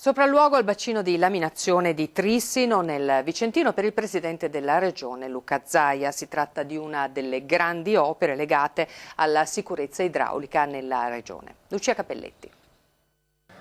Sopralluogo al bacino di laminazione di Trissino nel Vicentino per il presidente della regione Luca Zaia. Si tratta di una delle grandi opere legate alla sicurezza idraulica nella regione. Lucia Cappelletti.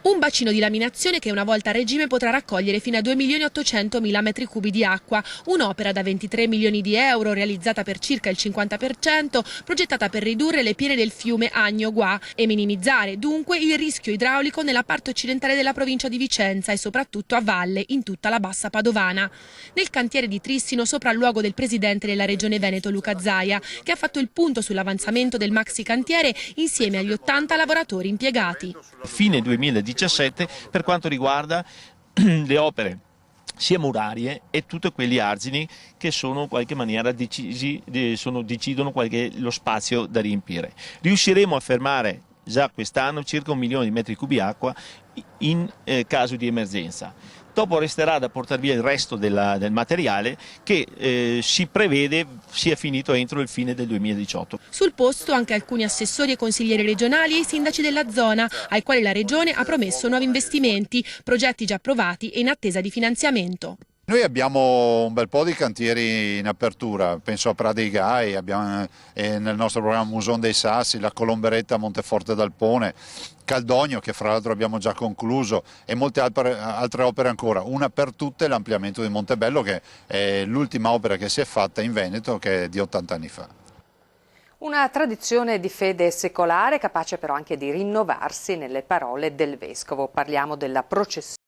Un bacino di laminazione che una volta a regime potrà raccogliere fino a 2.800.000 metri cubi di acqua, un'opera da 23 milioni di euro realizzata per circa il 50%, progettata per ridurre le piene del fiume Agno-Guà e minimizzare dunque il rischio idraulico nella parte occidentale della provincia di Vicenza e soprattutto a valle in tutta la bassa padovana. Nel cantiere di Trissino, sopralluogo del presidente della regione Veneto Luca Zaia, che ha fatto il punto sull'avanzamento del maxi cantiere insieme agli 80 lavoratori impiegati. Fine 2017 per quanto riguarda le opere sia murarie e tutti quegli argini che sono in qualche maniera decidono lo spazio da riempire. Riusciremo a fermare già quest'anno circa 1 milione di metri cubi acqua in caso di emergenza. Dopo resterà da portare via il resto del materiale che si prevede sia finito entro il fine del 2018. Sul posto anche alcuni assessori e consiglieri regionali e i sindaci della zona, ai quali la regione ha promesso nuovi investimenti, progetti già approvati e in attesa di finanziamento. Noi abbiamo un bel po' di cantieri in apertura, penso a Pra dei Gai, abbiamo nel nostro programma Muson dei Sassi, la Colomberetta a Monteforte d'Alpone, Caldogno che fra l'altro abbiamo già concluso e molte altre opere ancora. Una per tutte l'ampliamento di Montebello che è l'ultima opera che si è fatta in Veneto, che è di 80 anni fa. Una tradizione di fede secolare capace però anche di rinnovarsi nelle parole del vescovo. Parliamo della processione